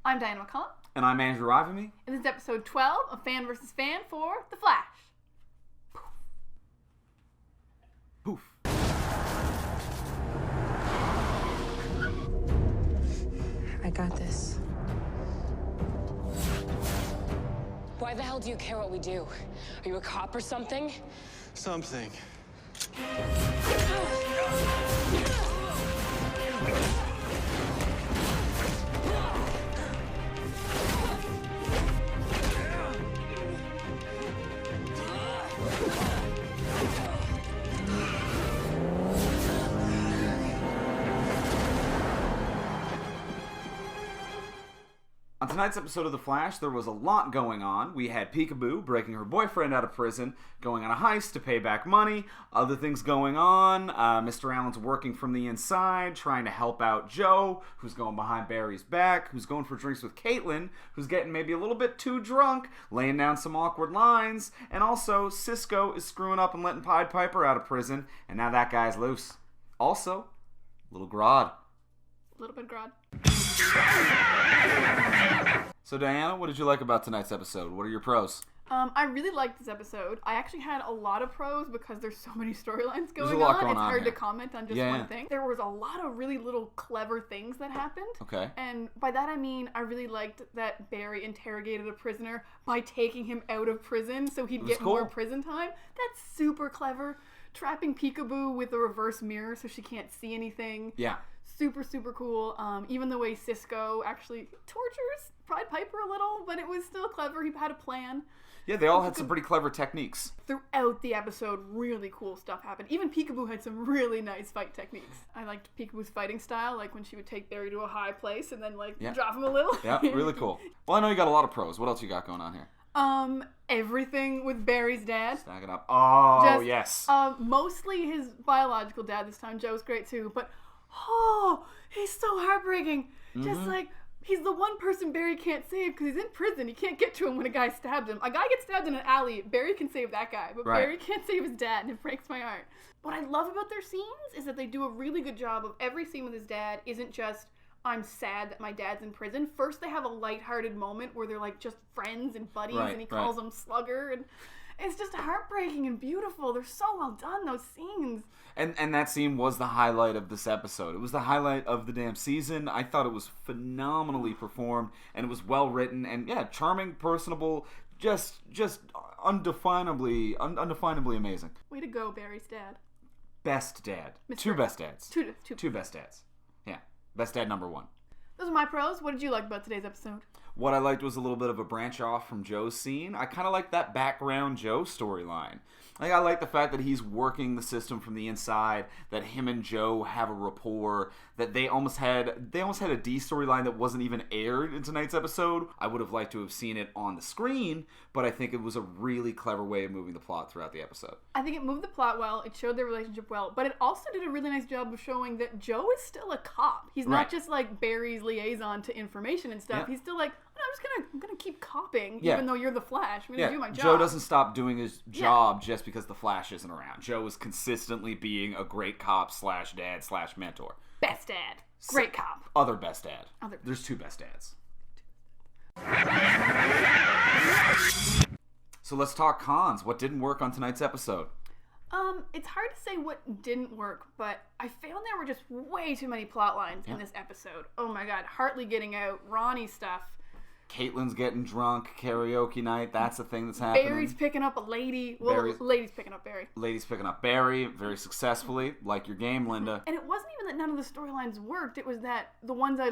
I'm Diana McCullough. And I'm Andrew Ivamy. And this is episode 12 of Fan vs. Fan for The Flash. Poof. I got this. Why the hell do you care what we do? Are you a cop or something? Something. On tonight's episode of The Flash, there was a lot going on. We had Peekaboo breaking her boyfriend out of prison, going on a heist to pay back money, other things going on. Mr. Allen's working from the inside, trying to help out Joe, who's going behind Barry's back, who's going for drinks with Caitlin, who's getting maybe a little bit too drunk, laying down some awkward lines, and also Cisco is screwing up and letting Pied Piper out of prison, and now that guy's loose. Also, little Grodd. A little bit Grodd. So Diana, what did you like about tonight's episode? What are your pros? I really liked this episode. I actually had a lot of pros because there's so many storylines There's going a lot on. going It's on hard here. to comment on just one thing. There was a lot of really little clever things that happened. Okay. And by that I mean I really liked that Barry interrogated a prisoner by taking him out of prison so he'd get more prison time. That's super clever. Trapping Peekaboo with a reverse mirror so she can't see anything. Yeah. Super, super cool. Even the way Cisco actually tortures Pied Piper a little, but it was still clever. He had a plan. Yeah, they all had some pretty clever techniques. Throughout the episode, really cool stuff happened. Even Peekaboo had some really nice fight techniques. I liked Peekaboo's fighting style, like when she would take Barry to a high place and then drop him a little. Yeah, really cool. Well, I know you got a lot of pros. What else you got going on here? Everything with Barry's dad. Stack it up. Oh, yes. Mostly his biological dad this time. Joe's great too, but he's so heartbreaking. Just like, he's the one person Barry can't save because he's in prison. He can't get to him when a guy stabs him. A guy gets stabbed in an alley. Barry can save that guy, but Barry can't save his dad, and it breaks my heart. What I love about their scenes is that they do a really good job of every scene with his dad isn't just, I'm sad that my dad's in prison. First, they have a lighthearted moment where they're like just friends and buddies, and he calls him Slugger, and it's just heartbreaking and beautiful. They're so well done, those scenes. And that scene was the highlight of this episode. It was the highlight of the damn season. I thought it was phenomenally performed, and it was well written, and yeah, charming, personable, just undefinably amazing. Way to go, Barry's dad. Best dad. Mr. Two best dads. Two best dads. Yeah. Best dad number one. Those are my pros. What did you like about today's episode? What I liked was a little bit of a branch off from Joe's scene. I kind of like that background Joe storyline. I like the fact that he's working the system from the inside, that him and Joe have a rapport, that they almost had a D storyline that wasn't even aired in tonight's episode. I would have liked to have seen it on the screen, but I think it was a really clever way of moving the plot throughout the episode. I think it moved the plot well, it showed their relationship well, but it also did a really nice job of showing that Joe is still a cop. He's not just like Barry's liaison to information and stuff. Yeah. He's still like, I'm gonna keep copping, even though you're the Flash. I'm gonna do my job. Joe doesn't stop doing his job just because the Flash isn't around. Joe is consistently being a great cop / dad / mentor. Best dad. Great cop. Other best dad. There's two best dads. So let's talk cons. What didn't work on tonight's episode? It's hard to say what didn't work, but I found there were just way too many plot lines in this episode. Oh my god, Hartley getting out, Ronnie stuff. Caitlin's getting drunk, karaoke night, that's the thing that's happening. Barry's picking up a lady. Well, lady's picking up Barry. Lady's picking up Barry, very successfully. Like your game, Linda. And it wasn't even that none of the storylines worked, it was that the ones I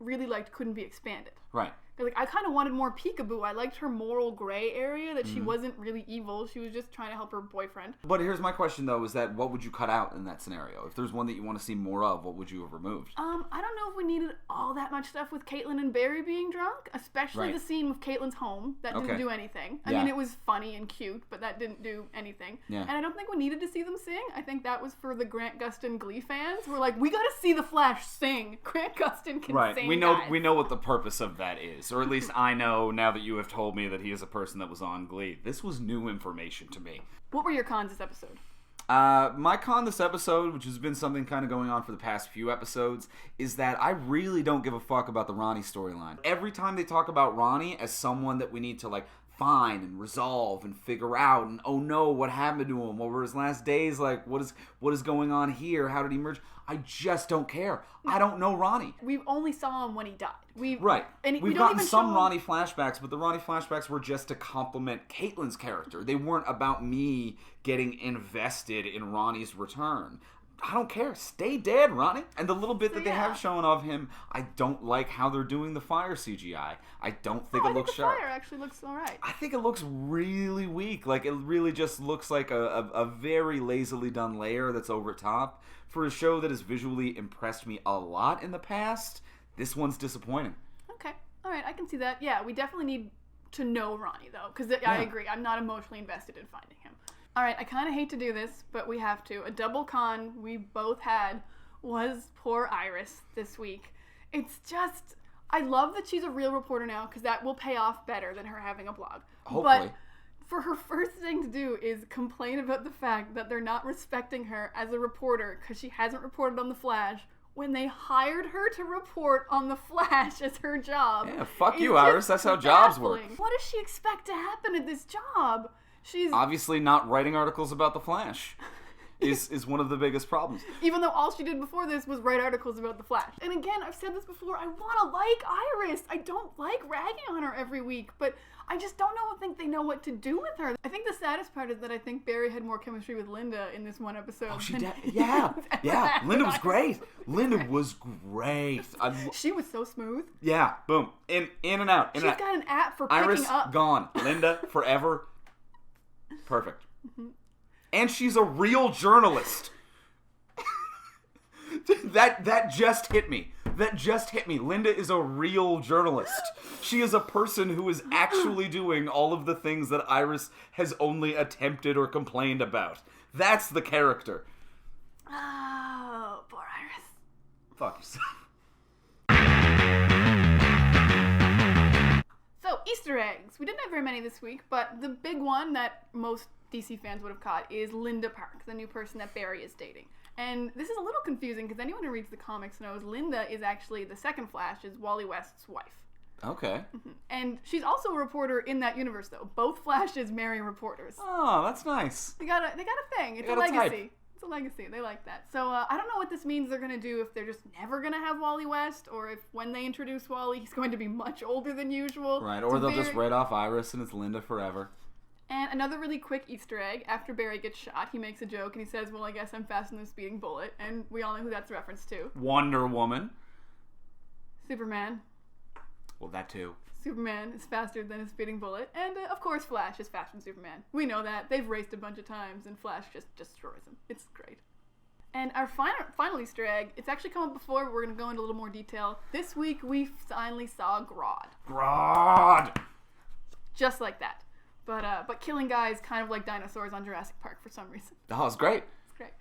really liked, couldn't be expanded. Right. Like, I kind of wanted more Peekaboo. I liked her moral gray area, that she wasn't really evil. She was just trying to help her boyfriend. But here's my question, though, is that what would you cut out in that scenario? If there's one that you want to see more of, what would you have removed? I don't know if we needed all that much stuff with Caitlin and Barry being drunk, especially the scene with Caitlin's home. That didn't do anything. I mean, it was funny and cute, but that didn't do anything. Yeah. And I don't think we needed to see them sing. I think that was for the Grant Gustin Glee fans. We're like, we gotta see the Flash sing. Grant Gustin can sing, we know guys. We know what the purpose of that is, or at least I know now that you have told me that he is a person that was on Glee. This was new information to me. What were your cons this episode? My con this episode, which has been something kind of going on for the past few episodes, is that I really don't give a fuck about the Ronnie storyline. Every time they talk about Ronnie as someone that we need to, like, find and resolve and figure out, and oh no, what happened to him? What were his last days like? What is going on here? How did he merge? I just don't care. I don't know Ronnie. We only saw him when he died. Right. And We've we don't gotten even some show Ronnie flashbacks, but the Ronnie flashbacks were just to complement Caitlyn's character. They weren't about me getting invested in Ronnie's return. I don't care. Stay dead, Ronnie. And the little bit that they have shown of him, I don't like how they're doing the fire CGI. I don't think it looks sharp. The fire actually looks alright. I think it looks really weak. Like, it really just looks like a very lazily done layer that's over top. For a show that has visually impressed me a lot in the past, this one's disappointing. Okay. Alright, I can see that. Yeah, we definitely need to know Ronnie, though. Because I agree, I'm not emotionally invested in finding him. Alright, I kind of hate to do this, but we have to. A double con we both had was poor Iris this week. It's just, I love that she's a real reporter now, because that will pay off better than her having a blog. Hopefully. But for her first thing to do is complain about the fact that they're not respecting her as a reporter because she hasn't reported on The Flash when they hired her to report on The Flash as her job. Yeah, fuck you, Iris. That's how jobs work. What does she expect to happen at this job? She's obviously not writing articles about The Flash. Is one of the biggest problems. Even though all she did before this was write articles about The Flash. And again, I've said this before, I want to like Iris. I don't like ragging on her every week, but I just don't think they know what to do with her. I think the saddest part is that I think Barry had more chemistry with Linda in this one episode. Oh, she did? Yeah. Linda was great. Linda was great. She was so smooth. Yeah, boom. In and out. She's got an app for picking Iris, up. gone. Linda, forever. Perfect. Mm-hmm. And she's a real journalist. That just hit me. That just hit me. Linda is a real journalist. She is a person who is actually doing all of the things that Iris has only attempted or complained about. That's the character. Oh, poor Iris. Fuck yourself. So, Easter eggs. We didn't have very many this week, but the big one that most DC fans would have caught is Linda Park, the new person that Barry is dating. And this is a little confusing because anyone who reads the comics knows Linda is actually the second Flash, is Wally West's wife. Okay. Mm-hmm. And she's also a reporter in that universe, though. Both Flashes marry reporters. Oh, that's nice. They got a thing. It's a legacy. It's a legacy. They like that. So I don't know what this means they're going to do, if they're just never going to have Wally West, or if when they introduce Wally, he's going to be much older than usual. Right, or they'll just write off Iris and it's Linda forever. And another really quick Easter egg, after Barry gets shot, he makes a joke and he says, well, I guess I'm faster than a speeding bullet. And we all know who that's a reference to. Wonder Woman. Superman. Well, that too. Superman is faster than a speeding bullet. And, of course, Flash is faster than Superman. We know that. They've raced a bunch of times, and Flash just destroys him. It's great. And our final Easter egg, it's actually come up before, but we're going to go into a little more detail. This week, we finally saw Grodd. Grodd! Just like that. But killing guys kind of like dinosaurs on Jurassic Park for some reason. Oh, it's great. It's great.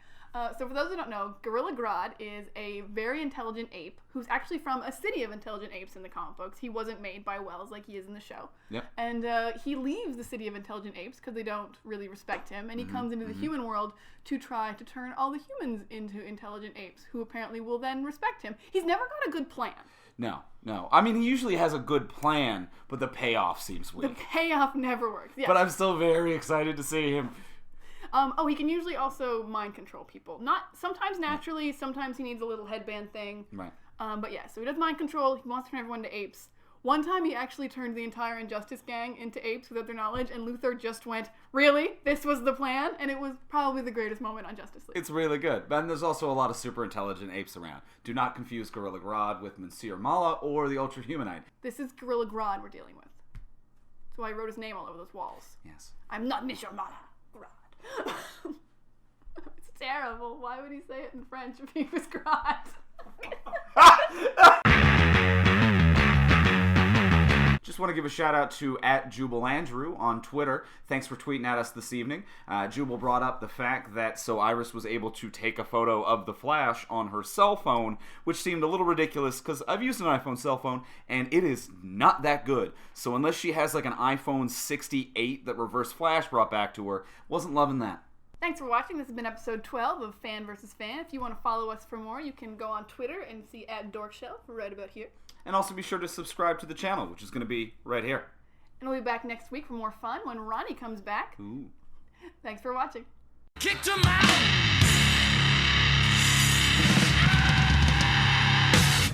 So for those who don't know, Gorilla Grodd is a very intelligent ape who's actually from a city of intelligent apes in the comic books. He wasn't made by Wells like he is in the show. Yep. And he leaves the city of intelligent apes because they don't really respect him. And he comes into the human world to try to turn all the humans into intelligent apes who apparently will then respect him. He's never got a good plan. No. I mean, he usually has a good plan, but the payoff seems weak. The payoff never works. Yes. But I'm still very excited to see him. He can usually also mind control people. Not sometimes naturally, sometimes he needs a little headband thing. Right. But yeah, so he does mind control. He wants to turn everyone to apes. One time he actually turned the entire Injustice gang into apes without their knowledge, and Luthor just went, really? This was the plan? And it was probably the greatest moment on Justice League. It's really good. And there's also a lot of super intelligent apes around. Do not confuse Gorilla Grodd with Monsieur Mala or the Ultra Humanite. This is Gorilla Grodd we're dealing with. That's why I wrote his name all over those walls. Yes. I'm not Monsieur Mala. Grodd. It's terrible. Why would he say it in French if he was Grodd? Just want to give a shout out to @JubalAndrew on Twitter. Thanks for tweeting at us this evening. Jubal brought up the fact that so Iris was able to take a photo of the Flash on her cell phone, which seemed a little ridiculous because I've used an iPhone cell phone and it is not that good. So unless she has like an iPhone 68 that Reverse Flash brought back to her, wasn't loving that. Thanks for watching. This has been episode 12 of Fan vs. Fan. If you want to follow us for more, you can go on Twitter and see @DorkShelf right about here. And also be sure to subscribe to the channel, which is going to be right here. And we'll be back next week for more fun when Ronnie comes back. Ooh. Thanks for watching. Kicked him out.